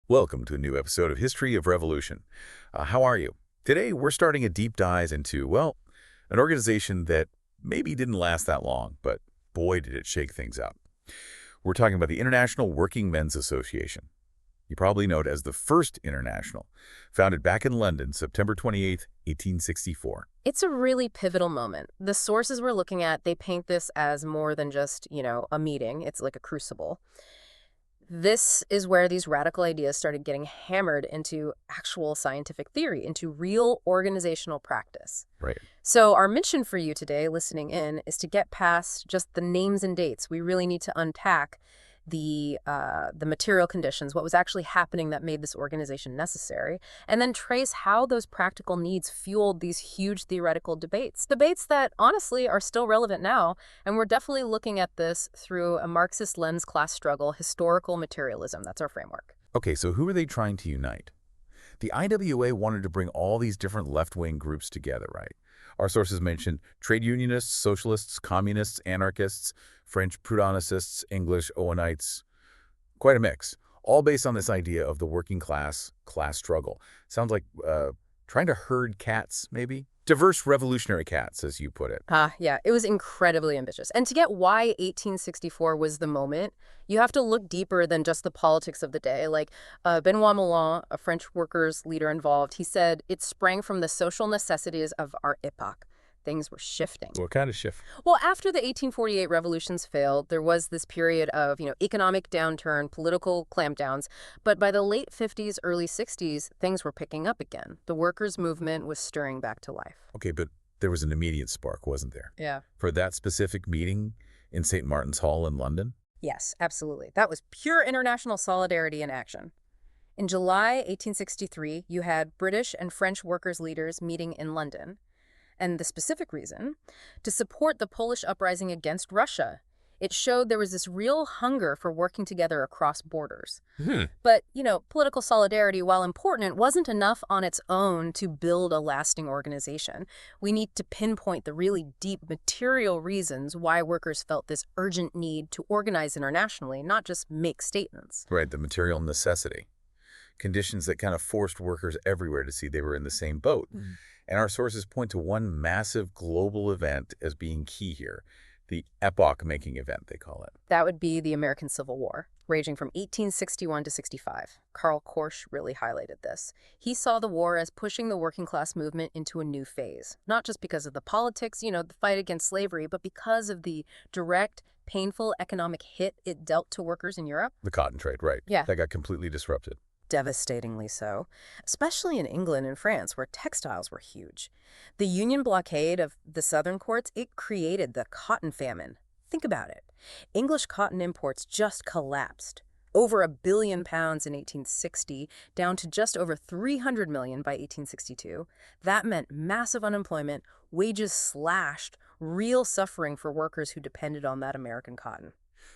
Welcome to a new episode of History of Revolution. How are you? Today, we're starting a deep dive into, well, an organization that maybe didn't last that long, but boy, did it shake things up. We're talking about the International Working Men's Association. You probably know it as the First International, founded back in London, September 28, 1864. It's a really pivotal moment. The sources we're looking at, they paint this as more than just, a meeting. It's like a crucible. This is where these radical ideas started getting hammered into actual scientific theory, into real organizational practice. Right. So our mission for you today, listening in, is to get past just the names and dates. We really need to unpack the material conditions, what was actually happening that made this organization necessary, and then trace how those practical needs fueled these huge theoretical debates that honestly are still relevant now. And we're definitely looking at this through a Marxist lens, class struggle, historical materialism. That's our framework. Okay, so who are they trying to unite? The IWA wanted to bring all these different left-wing groups together, right? Our sources mentioned trade unionists, socialists, communists, anarchists, French Proudhonists, English Owenites. Quite a mix, all based on this idea of the working class struggle. Sounds like trying to herd cats, maybe? Diverse revolutionary cats, as you put it. Yeah, it was incredibly ambitious. And to get why 1864 was the moment, you have to look deeper than just the politics of the day. Like Benoit Moulin, a French workers' leader involved, he said it sprang from the social necessities of our epoch. Things were shifting. What kind of shift? Well, after the 1848 revolutions failed, there was this period of, economic downturn, political clampdowns. But by the late 50s, early 60s, things were picking up again. The workers' movement was stirring back to life. Okay, but there was an immediate spark, wasn't there? Yeah. For that specific meeting in St. Martin's Hall in London? Yes, absolutely. That was pure international solidarity in action. In July 1863, you had British and French workers' leaders meeting in London. And the specific reason? To support the Polish uprising against Russia. It showed there was this real hunger for working together across borders. But, political solidarity, while important, wasn't enough on its own to build a lasting organization. We need to pinpoint the really deep material reasons why workers felt this urgent need to organize internationally, not just make statements. Right, the material necessity. Conditions that kind of forced workers everywhere to see they were in the same boat. And our sources point to one massive global event as being key here, the epoch-making event, they call it. That would be the American Civil War, raging from 1861 to 65. Karl really highlighted this. He saw the war as pushing the working class movement into a new phase, not just because of the politics, the fight against slavery, but because of the direct, painful economic hit it dealt to workers in Europe. The cotton trade, right. Yeah. That got completely disrupted. Devastatingly so, especially in England and France, where textiles were huge. The Union blockade of the southern courts, it created the cotton famine. Think about it. English cotton imports just collapsed. Over £1 billion in 1860, down to just over 300 million by 1862. That meant massive unemployment, wages slashed, real suffering for workers who depended on that American cotton.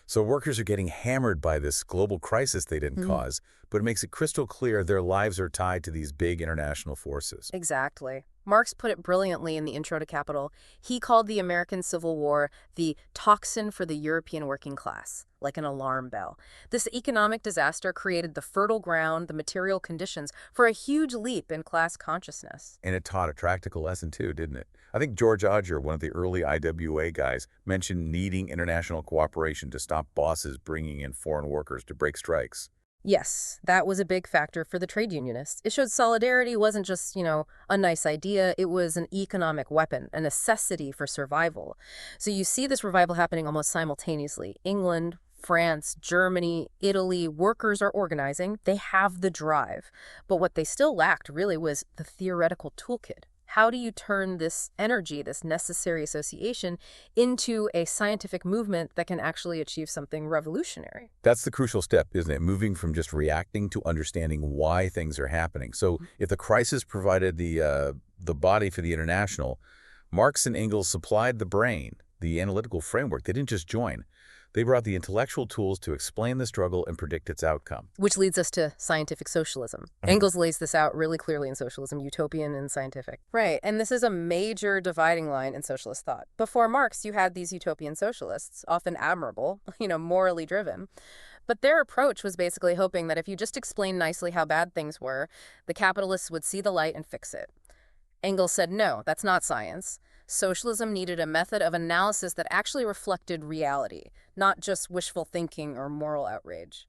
So workers are getting hammered by this global crisis they didn't cause, but it makes it crystal clear their lives are tied to these big international forces. Exactly. Marx put it brilliantly in the intro to Capital. He called the American Civil War the toxin for the European working class, like an alarm bell. This economic disaster created the fertile ground, the material conditions, for a huge leap in class consciousness. And it taught a practical lesson too, didn't it? I think George Odger, one of the early IWA guys, mentioned needing international cooperation to stop bosses bringing in foreign workers to break strikes. Yes, that was a big factor for the trade unionists. It showed solidarity wasn't just, a nice idea. It was an economic weapon, a necessity for survival. So you see this revival happening almost simultaneously. England, France, Germany, Italy, workers are organizing. They have the drive. But what they still lacked really was the theoretical toolkit. How do you turn this energy, this necessary association, into a scientific movement that can actually achieve something revolutionary? That's the crucial step, isn't it? Moving from just reacting to understanding why things are happening. So if the crisis provided the body for the international, Marx and Engels supplied the brain, the analytical framework. They didn't just join. They brought the intellectual tools to explain the struggle and predict its outcome. Which leads us to scientific socialism. Engels lays this out really clearly in Socialism, utopian and scientific. Right, and this is a major dividing line in socialist thought. Before Marx, you had these utopian socialists, often admirable, morally driven. But their approach was basically hoping that if you just explain nicely how bad things were, the capitalists would see the light and fix it. Engels said, no, that's not science. Socialism needed a method of analysis that actually reflected reality, not just wishful thinking or moral outrage.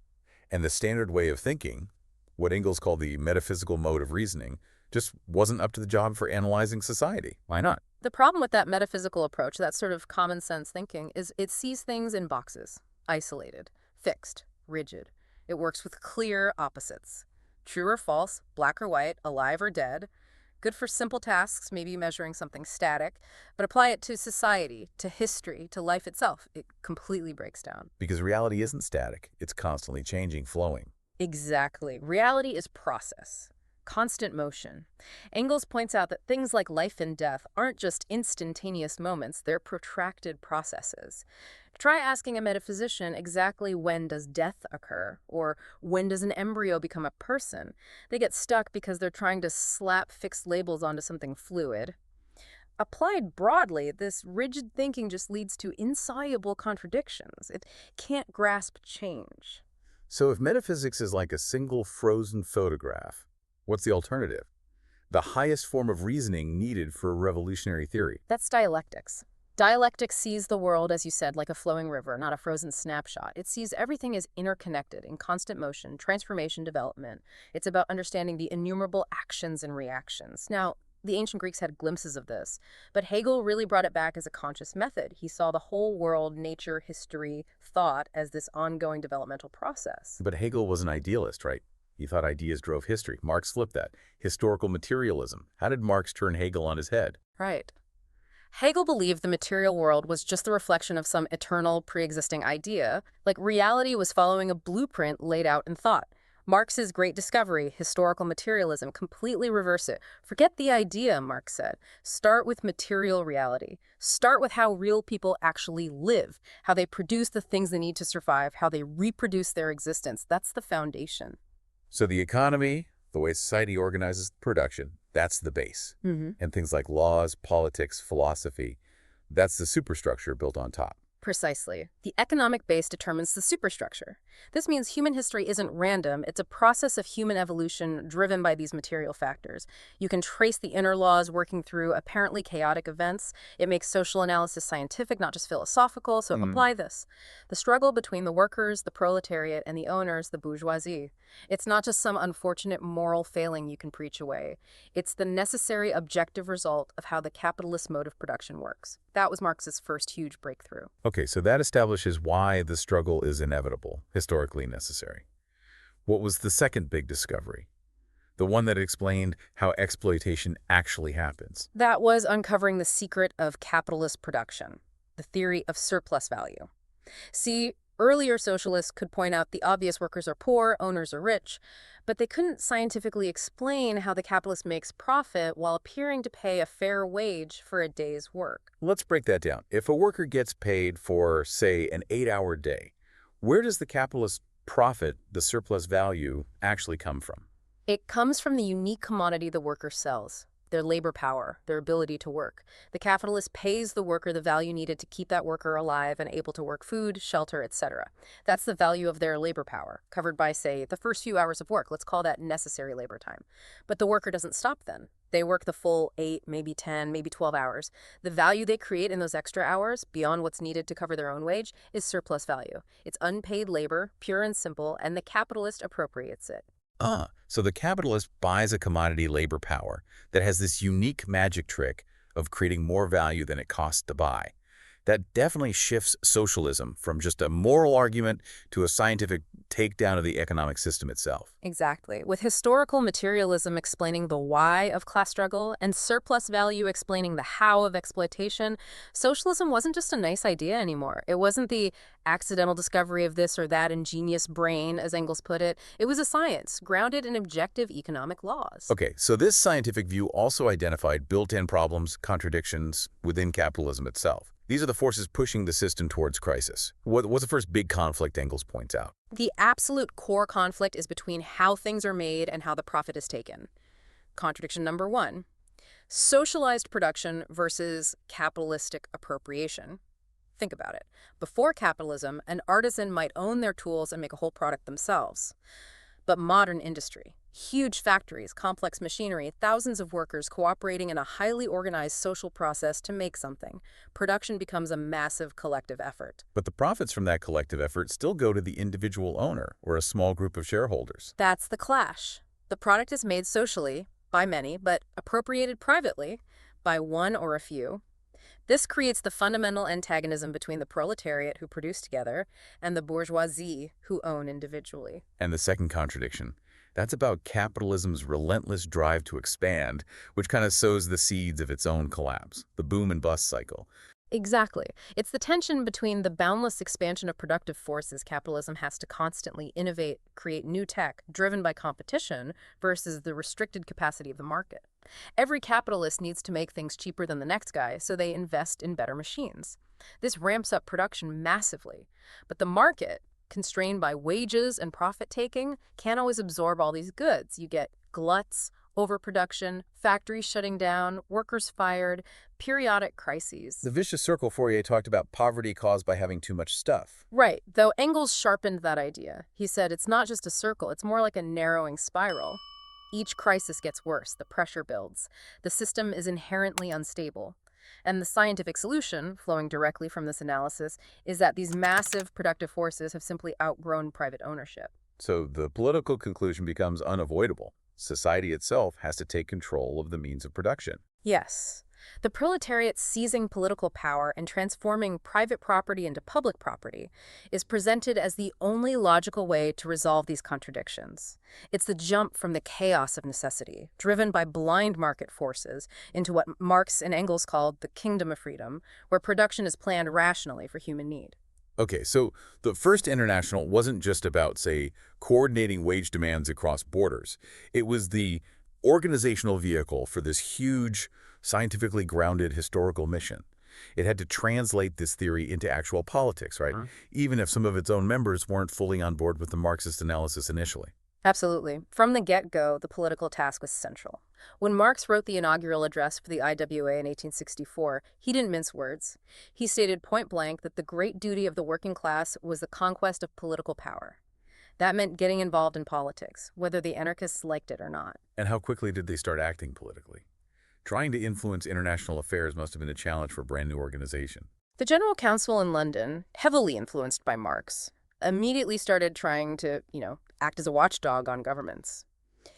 And the standard way of thinking, what Engels called the metaphysical mode of reasoning, just wasn't up to the job for analyzing society. Why not? The problem with that metaphysical approach, that sort of common sense thinking, is it sees things in boxes, isolated, fixed, rigid. It works with clear opposites. True or false, black or white, alive or dead. Good for simple tasks, maybe measuring something static, but apply it to society, to history, to life itself. It completely breaks down. Because reality isn't static. It's constantly changing, flowing. Exactly. Reality is process, constant motion. Engels points out that things like life and death aren't just instantaneous moments, they're protracted processes. Try asking a metaphysician exactly when does death occur, or when does an embryo become a person. They get stuck because they're trying to slap fixed labels onto something fluid. Applied broadly, this rigid thinking just leads to insoluble contradictions. It can't grasp change. So if metaphysics is like a single frozen photograph, what's the alternative? The highest form of reasoning needed for a revolutionary theory. That's dialectics. Dialectics sees the world, as you said, like a flowing river, not a frozen snapshot. It sees everything as interconnected, in constant motion, transformation, development. It's about understanding the innumerable actions and reactions. Now, the ancient Greeks had glimpses of this, but Hegel really brought it back as a conscious method. He saw the whole world, nature, history, thought as this ongoing developmental process. But Hegel was an idealist, right? He thought ideas drove history. Marx flipped that. Historical materialism. How did Marx turn Hegel on his head? Right. Hegel believed the material world was just the reflection of some eternal, pre-existing idea, like reality was following a blueprint laid out in thought. Marx's great discovery, historical materialism, completely reversed it. Forget the idea, Marx said. Start with material reality. Start with how real people actually live, how they produce the things they need to survive, how they reproduce their existence. That's the foundation. So the economy, the way society organizes production, that's the base. And things like laws, politics, philosophy, that's the superstructure built on top. Precisely. The economic base determines the superstructure. This means human history isn't random. It's a process of human evolution driven by these material factors. You can trace the inner laws working through apparently chaotic events. It makes social analysis scientific, not just philosophical, so apply this. The struggle between the workers, the proletariat, and the owners, the bourgeoisie. It's not just some unfortunate moral failing you can preach away. It's the necessary objective result of how the capitalist mode of production works. That was Marx's first huge breakthrough. Okay, so that establishes why the struggle is inevitable, historically necessary. What was the second big discovery? The one that explained how exploitation actually happens. That was uncovering the secret of capitalist production, the theory of surplus value. See, earlier socialists could point out the obvious: workers are poor, owners are rich, but they couldn't scientifically explain how the capitalist makes profit while appearing to pay a fair wage for a day's work. Let's break that down. If a worker gets paid for, say, an 8-hour day, where does the capitalist profit, the surplus value, actually come from? It comes from the unique commodity the worker sells, their labor power, their ability to work. The capitalist pays the worker the value needed to keep that worker alive and able to work food, shelter, etc. That's the value of their labor power, covered by, say, the first few hours of work. Let's call that necessary labor time. But the worker doesn't stop then. They work the full 8, maybe 10, maybe 12 hours. The value they create in those extra hours, beyond what's needed to cover their own wage, is surplus value. It's unpaid labor, pure and simple, and the capitalist appropriates it. So the capitalist buys a commodity, labor power, that has this unique magic trick of creating more value than it costs to buy. That definitely shifts socialism from just a moral argument to a scientific takedown of the economic system itself. Exactly. With historical materialism explaining the why of class struggle and surplus value explaining the how of exploitation, socialism wasn't just a nice idea anymore. It wasn't the accidental discovery of this or that ingenious brain, as Engels put it. It was a science grounded in objective economic laws. Okay, so this scientific view also identified built-in problems, contradictions within capitalism itself. These are the forces pushing the system towards crisis. What's the first big conflict Engels points out? The absolute core conflict is between how things are made and how the profit is taken. Contradiction number one, socialized production versus capitalistic appropriation. Think about it. Before capitalism, an artisan might own their tools and make a whole product themselves. But modern industry, huge factories, complex machinery, thousands of workers cooperating in a highly organized social process to make something. Production becomes a massive collective effort. But the profits from that collective effort still go to the individual owner or a small group of shareholders. That's the clash. The product is made socially, by many, but appropriated privately, by one or a few. This creates the fundamental antagonism between the proletariat who produce together and the bourgeoisie who own individually. And the second contradiction, that's about capitalism's relentless drive to expand, which kind of sows the seeds of its own collapse, the boom and bust cycle. Exactly. It's the tension between the boundless expansion of productive forces capitalism has to constantly innovate, create new tech, driven by competition, versus the restricted capacity of the market. Every capitalist needs to make things cheaper than the next guy, so they invest in better machines. This ramps up production massively. But the market, constrained by wages and profit-taking, can't always absorb all these goods. You get gluts, overproduction, factories shutting down, workers fired, periodic crises. The vicious circle Fourier talked about poverty caused by having too much stuff. Right, though Engels sharpened that idea. He said it's not just a circle, it's more like a narrowing spiral. Each crisis gets worse, the pressure builds. The system is inherently unstable. And the scientific solution, flowing directly from this analysis, is that these massive productive forces have simply outgrown private ownership. So the political conclusion becomes unavoidable. Society itself has to take control of the means of production. Yes. The proletariat seizing political power and transforming private property into public property is presented as the only logical way to resolve these contradictions. It's the jump from the chaos of necessity, driven by blind market forces, into what Marx and Engels called the kingdom of freedom, where production is planned rationally for human need. Okay, so the First International wasn't just about, say, coordinating wage demands across borders. It was the organizational vehicle for this huge, scientifically grounded historical mission. It had to translate this theory into actual politics, right? Even if some of its own members weren't fully on board with the Marxist analysis initially. Absolutely. From the get-go, the political task was central. When Marx wrote the inaugural address for the IWA in 1864, he didn't mince words. He stated point blank that the great duty of the working class was the conquest of political power. That meant getting involved in politics, whether the anarchists liked it or not. And how quickly did they start acting politically? Trying to influence international affairs must have been a challenge for a brand new organization. The General Council in London, heavily influenced by Marx, immediately started trying to, act as a watchdog on governments.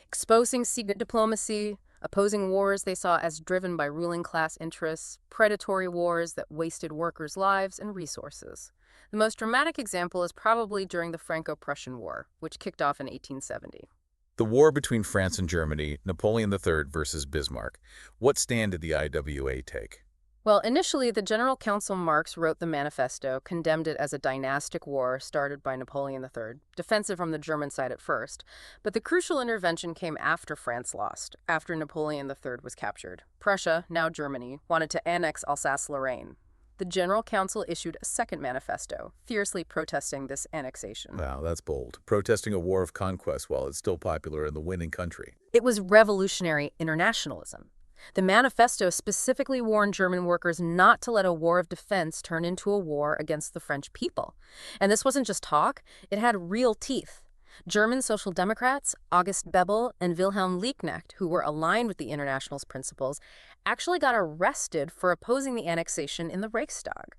Exposing secret diplomacy, opposing wars they saw as driven by ruling class interests, predatory wars that wasted workers' lives and resources. The most dramatic example is probably during the Franco-Prussian War, which kicked off in 1870. The war between France and Germany, Napoleon III versus Bismarck. What stand did the IWA take? Well, initially, the General Council Marx wrote the manifesto, condemned it as a dynastic war started by Napoleon III, defensive from the German side at first. But the crucial intervention came after France lost, after Napoleon III was captured. Prussia, now Germany, wanted to annex Alsace-Lorraine. The General Council issued a second manifesto, fiercely protesting this annexation. Wow, that's bold. Protesting a war of conquest while it's still popular in the winning country. It was revolutionary internationalism. The manifesto specifically warned German workers not to let a war of defense turn into a war against the French people. And this wasn't just talk, it had real teeth. German Social Democrats, August Bebel and Wilhelm Liebknecht, who were aligned with the International's principles, actually got arrested for opposing the annexation in the Reichstag.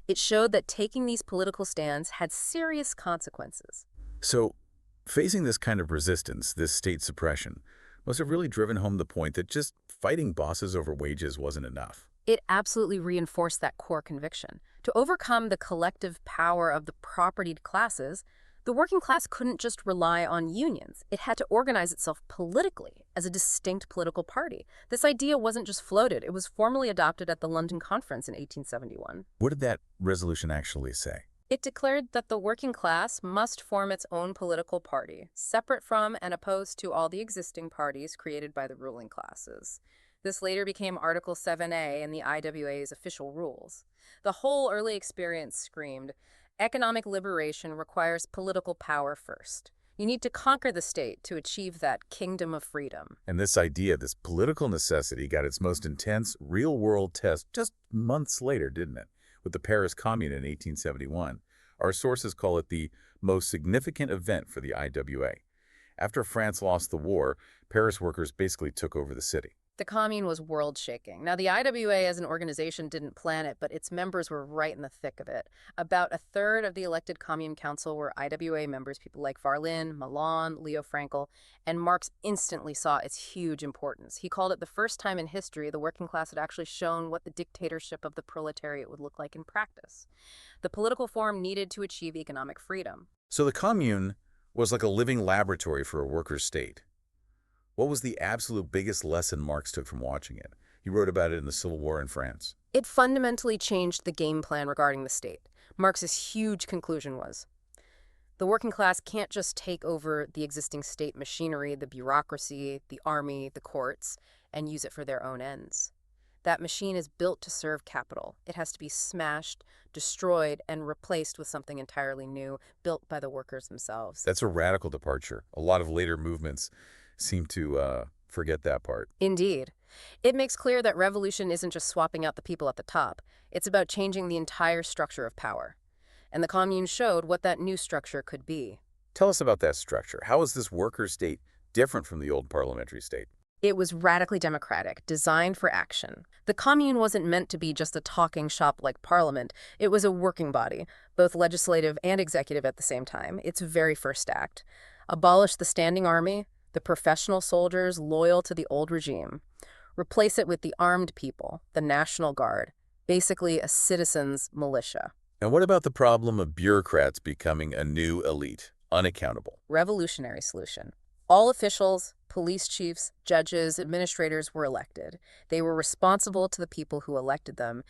It showed that taking these political stands had serious consequences. So, facing this kind of resistance, this state suppression, must have really driven home the point that just fighting bosses over wages wasn't enough. It absolutely reinforced that core conviction. To overcome the collective power of the propertied classes, the working class couldn't just rely on unions. It had to organize itself politically as a distinct political party. This idea wasn't just floated, it was formally adopted at the London Conference in 1871. What did that resolution actually say? It declared that the working class must form its own political party, separate from and opposed to all the existing parties created by the ruling classes. This later became Article 7A in the IWA's official rules. The whole early experience screamed, economic liberation requires political power first. You need to conquer the state to achieve that kingdom of freedom. And this idea, this political necessity, got its most intense real-world test just months later, didn't it? With the Paris Commune in 1871. Our sources call it the most significant event for the IWA. After France lost the war, Paris workers basically took over the city. The Commune was world-shaking. Now, the IWA as an organization didn't plan it, but its members were right in the thick of it. About a third of the elected Commune Council were IWA members, people like Varlin, Milan, Leo Frankel, and Marx instantly saw its huge importance. He called it the first time in history the working class had actually shown what the dictatorship of the proletariat would look like in practice. The political form needed to achieve economic freedom. So the Commune was like a living laboratory for a workers' state. What was the absolute biggest lesson Marx took from watching it? He wrote about it in the Civil War in France. It fundamentally changed the game plan regarding the state. Marx's huge conclusion was, the working class can't just take over the existing state machinery, the bureaucracy, the army, the courts, and use it for their own ends. That machine is built to serve capital. It has to be smashed, destroyed, and replaced with something entirely new, built by the workers themselves. That's a radical departure. A lot of later movements seem to forget that part. Indeed. It makes clear that revolution isn't just swapping out the people at the top. It's about changing the entire structure of power. And the Commune showed what that new structure could be. Tell us about that structure. How is this worker state different from the old parliamentary state? It was radically democratic, designed for action. The Commune wasn't meant to be just a talking shop like Parliament. It was a working body, both legislative and executive at the same time. Its very first act. Abolish the standing army, the professional soldiers loyal to the old regime. Replace it with the armed people, the National Guard, basically a citizen's militia. And what about the problem of bureaucrats becoming a new elite, unaccountable? Revolutionary solution. All officials, police chiefs, judges, administrators were elected. They were responsible to the people who elected them.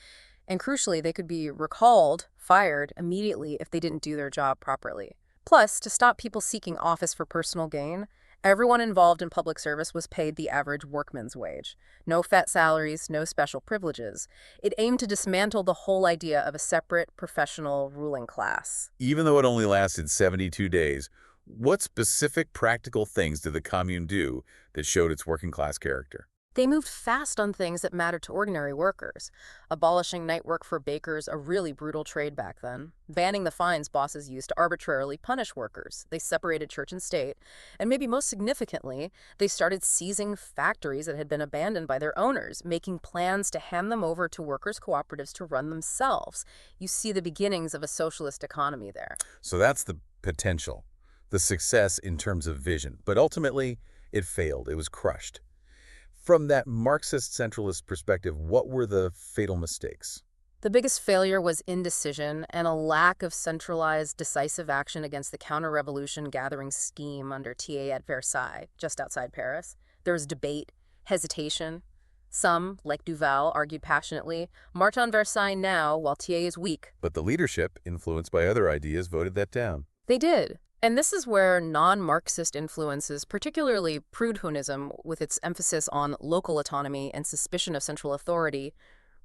And crucially, they could be recalled, fired immediately if they didn't do their job properly. Plus, to stop people seeking office for personal gain, everyone involved in public service was paid the average workman's wage. No fat salaries, no special privileges. It aimed to dismantle the whole idea of a separate, professional ruling class. Even though it only lasted 72 days, what specific practical things did the Commune do that showed its working class character? They moved fast on things that mattered to ordinary workers, abolishing night work for bakers, a really brutal trade back then, banning the fines bosses used to arbitrarily punish workers. They separated church and state, and maybe most significantly, they started seizing factories that had been abandoned by their owners, making plans to hand them over to workers' cooperatives to run themselves. You see the beginnings of a socialist economy there. So that's the potential, the success in terms of vision. But ultimately, it failed. It was crushed. From that Marxist centralist perspective, what were the fatal mistakes? The biggest failure was indecision and a lack of centralized, decisive action against the counter-revolution gathering scheme under TA at Versailles, just outside Paris. There was debate, hesitation. Some, like Duval, argued passionately, march on Versailles now while TA is weak. But the leadership, influenced by other ideas, voted that down. They did. And this is where non-Marxist influences, particularly Proudhonism, with its emphasis on local autonomy and suspicion of central authority,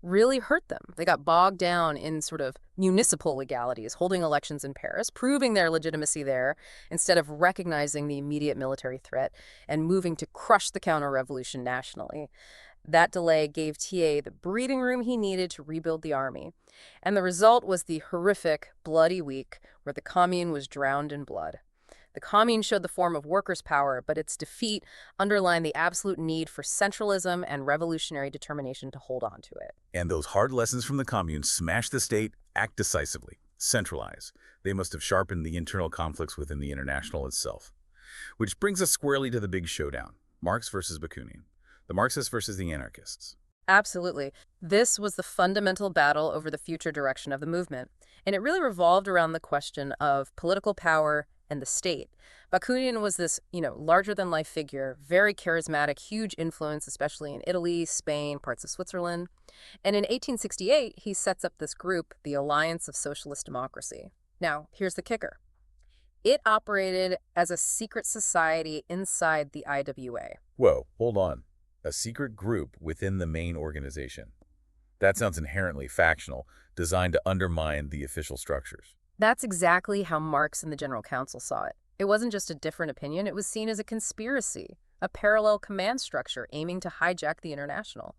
really hurt them. They got bogged down in sort of municipal legalities, holding elections in Paris, proving their legitimacy there, instead of recognizing the immediate military threat and moving to crush the counter-revolution nationally. That delay gave TA the breathing room he needed to rebuild the army. And the result was the horrific, bloody week where the Commune was drowned in blood. The Commune showed the form of workers' power, but its defeat underlined the absolute need for centralism and revolutionary determination to hold on to it. And those hard lessons from the Commune: smash the state, act decisively, centralize. They must have sharpened the internal conflicts within the International itself. Which brings us squarely to the big showdown: Marx versus Bakunin. The Marxists versus the anarchists. Absolutely. This was the fundamental battle over the future direction of the movement, and it really revolved around the question of political power and the state. Bakunin was this, larger-than-life figure, very charismatic, huge influence, especially in Italy, Spain, parts of Switzerland. And in 1868, he sets up this group, the Alliance of Socialist Democracy. Now, here's the kicker. It operated as a secret society inside the IWA. Whoa, hold on. a secret group within the main organization. That sounds inherently factional, designed to undermine the official structures. That's exactly how Marx and the General Council saw it. It wasn't just a different opinion, it was seen as a conspiracy, a parallel command structure aiming to hijack the International.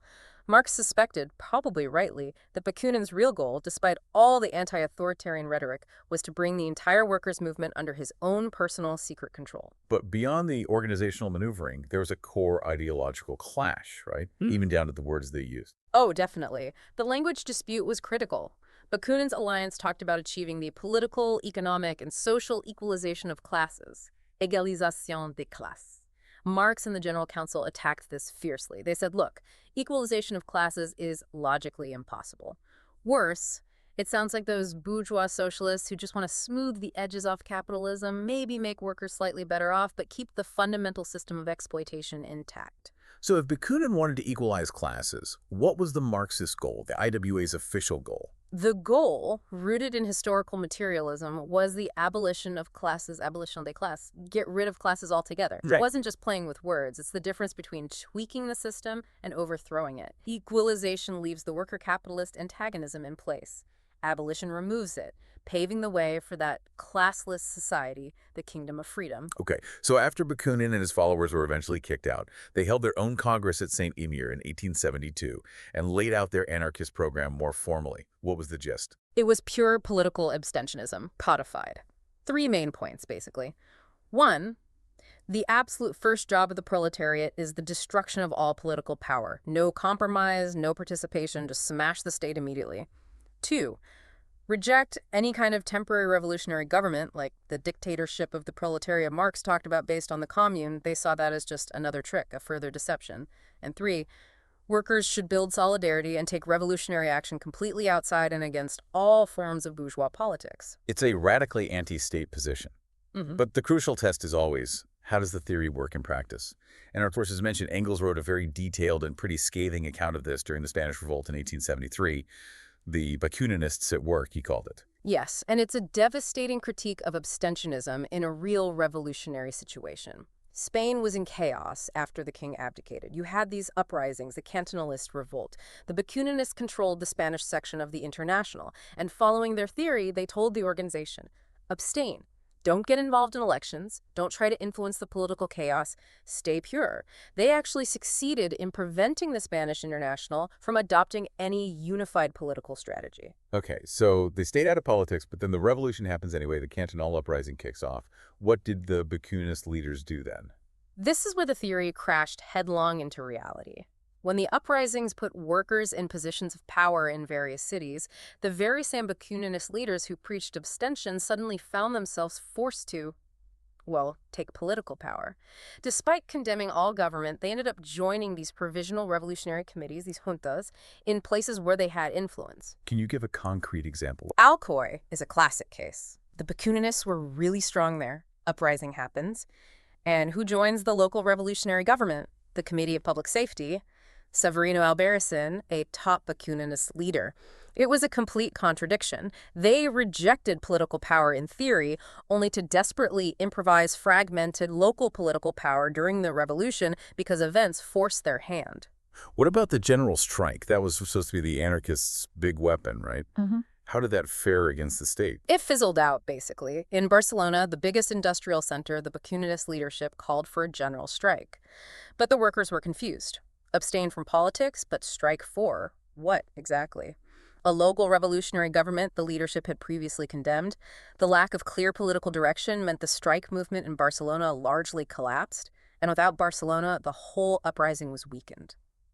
Marx suspected, probably rightly, that Bakunin's real goal, despite all the anti-authoritarian rhetoric, was to bring the entire workers' movement under his own personal secret control. But beyond the organizational maneuvering, there was a core ideological clash, right? Even down to the words they used. Oh, definitely. The language dispute was critical. Bakunin's alliance talked about achieving the political, economic, and social equalization of classes, égalisation des classes. Marx and the General Council attacked this fiercely. They said, look, equalization of classes is logically impossible. Worse, it sounds like those bourgeois socialists who just want to smooth the edges off capitalism, maybe make workers slightly better off, but keep the fundamental system of exploitation intact. So if Bakunin wanted to equalize classes, what was the Marxist goal, the IWA's official goal? The goal, rooted in historical materialism, was the abolition of classes, abolition des classes, get rid of classes altogether. Right. It wasn't just playing with words. It's the difference between tweaking the system and overthrowing it. Equalization leaves the worker-capitalist antagonism in place. Abolition removes it, paving the way for that classless society, the kingdom of freedom. Okay, so after Bakunin and his followers were eventually kicked out, they held their own Congress at St. Emir in 1872 and laid out their anarchist program more formally. What was the gist? It was pure political abstentionism, codified. 3 main points, basically. 1, the absolute first job of the proletariat is the destruction of all political power. No compromise, no participation, just smash the state immediately. 2, reject any kind of temporary revolutionary government, like the dictatorship of the proletariat Marx talked about based on the commune. They saw that as just another trick, a further deception. And 3, workers should build solidarity and take revolutionary action completely outside and against all forms of bourgeois politics. It's a radically anti-state position. But the crucial test is always, how does the theory work in practice? And of course, as mentioned, Engels wrote a very detailed and pretty scathing account of this during the Spanish Revolt in 1873. The Bakuninists at work, he called it. Yes, and it's a devastating critique of abstentionism in a real revolutionary situation. Spain was in chaos after the king abdicated. You had these uprisings, the Cantonalist revolt. The Bakuninists controlled the Spanish section of the International, and following their theory, they told the organization, abstain. Don't get involved in elections. Don't try to influence the political chaos. Stay pure. They actually succeeded in preventing the Spanish International from adopting any unified political strategy. Okay, so they stayed out of politics, but then the revolution happens anyway. The Cantonal uprising kicks off. What did the Bakuninist leaders do then? This is where the theory crashed headlong into reality. When the uprisings put workers in positions of power in various cities, the very same Bakuninist leaders who preached abstention suddenly found themselves forced to, well, take political power. Despite condemning all government, they ended up joining these provisional revolutionary committees, these juntas, in places where they had influence. Can you give a concrete example? Alcoy is a classic case. The Bakuninists were really strong there. Uprising happens. And who joins the local revolutionary government? The Committee of Public Safety. Severino Albarracin, a top Bakuninist leader. It was a complete contradiction. They rejected political power in theory, only to desperately improvise fragmented local political power during the revolution because events forced their hand. What about the general strike? That was supposed to be the anarchists' big weapon, right? How did that fare against the state? It fizzled out, basically. In Barcelona, the biggest industrial center, the Bakuninist leadership called for a general strike. But the workers were confused. Abstain from politics, but strike for what exactly? A local revolutionary government the leadership had previously condemned. The lack of clear political direction meant the strike movement in Barcelona largely collapsed. And without Barcelona, the whole uprising was weakened.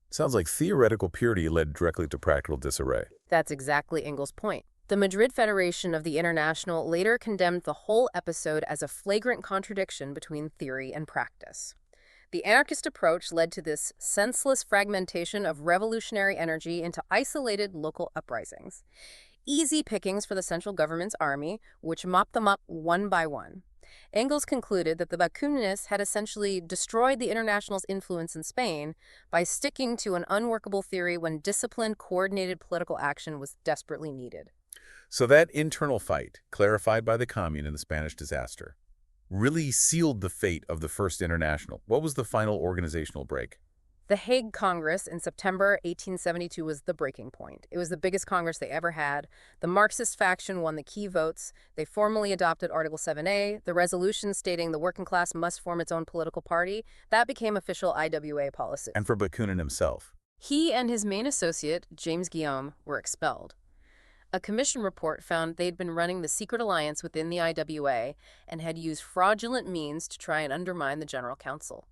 Sounds like theoretical purity led directly to practical disarray. That's exactly Engels' point. The Madrid Federation of the International later condemned the whole episode as a flagrant contradiction between theory and practice. The anarchist approach led to this senseless fragmentation of revolutionary energy into isolated local uprisings. Easy pickings for the central government's army, which mopped them up one by one. Engels concluded that the Bakuninists had essentially destroyed the International's influence in Spain by sticking to an unworkable theory when disciplined, coordinated political action was desperately needed. So that internal fight, clarified by the Commune and the Spanish disaster, really sealed the fate of the First International. What was the final organizational break? The Hague Congress in September 1872 was the breaking point. It was the biggest Congress they ever had. The Marxist faction won the key votes. They formally adopted Article 7A, the resolution stating the working class must form its own political party. That became official IWA policy. And for Bakunin himself. He and his main associate, James Guillaume, were expelled. A commission report found they'd been running the secret alliance within the IWA and had used fraudulent means to try and undermine the General Council.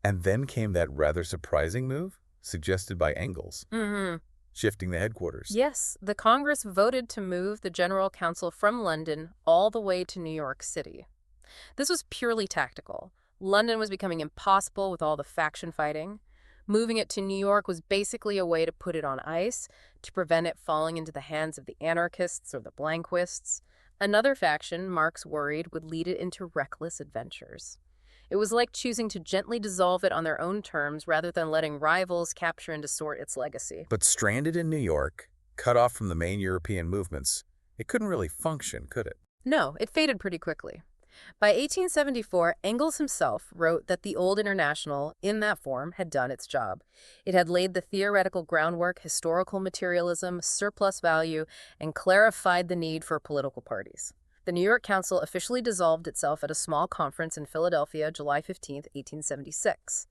And then came that rather surprising move, suggested by Engels, shifting the headquarters. Yes, the Congress voted to move the General Council from London all the way to New York City. This was purely tactical. London was becoming impossible with all the faction fighting. Moving it to New York was basically a way to put it on ice, to prevent it falling into the hands of the anarchists or the blanquists. Another faction, Marx worried, would lead it into reckless adventures. It was like choosing to gently dissolve it on their own terms rather than letting rivals capture and distort its legacy. But stranded in New York, cut off from the main European movements, it couldn't really function, could it? No, it faded pretty quickly. By 1874, Engels himself wrote that the old International, in that form, had done its job. It had laid the theoretical groundwork, historical materialism, surplus value, and clarified the need for political parties. The New York Council officially dissolved itself at a small conference in Philadelphia, July 15, 1876.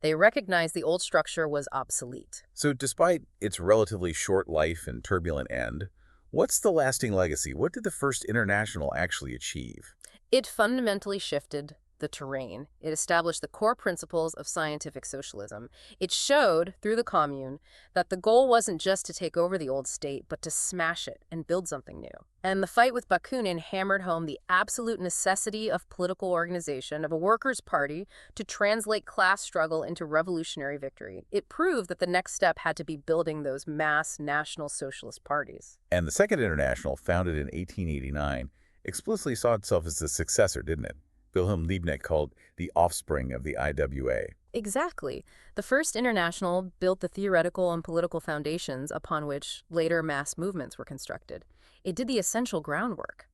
They recognized the old structure was obsolete. So despite its relatively short life and turbulent end, what's the lasting legacy? What did the First International actually achieve? It fundamentally shifted the terrain. It established the core principles of scientific socialism. It showed, through the Commune, that the goal wasn't just to take over the old state, but to smash it and build something new. And the fight with Bakunin hammered home the absolute necessity of political organization, of a workers' party, to translate class struggle into revolutionary victory. It proved that the next step had to be building those mass national socialist parties. And the Second International, founded in 1889, explicitly saw itself as the successor, didn't it? Wilhelm Liebknecht called the offspring of the IWA. Exactly. The First International built the theoretical and political foundations upon which later mass movements were constructed. It did the essential groundwork.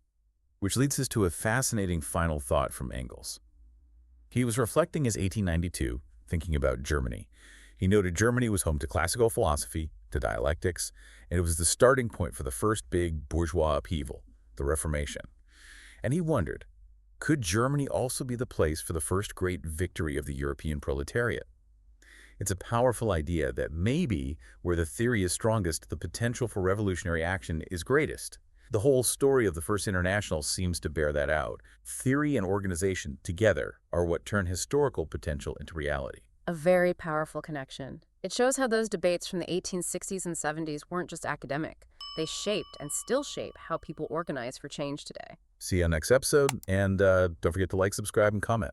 Which leads us to a fascinating final thought from Engels. He was reflecting his 1892, thinking about Germany. He noted Germany was home to classical philosophy, to dialectics, and it was the starting point for the first big bourgeois upheaval, the Reformation. And he wondered, could Germany also be the place for the first great victory of the European proletariat? It's a powerful idea that maybe where the theory is strongest, the potential for revolutionary action is greatest. The whole story of the First International seems to bear that out. Theory and organization together are what turn historical potential into reality. A very powerful connection. It shows how those debates from the 1860s and 70s weren't just academic. They shaped and still shape how people organize for change today. See you on next episode, and don't forget to like, subscribe, and comment.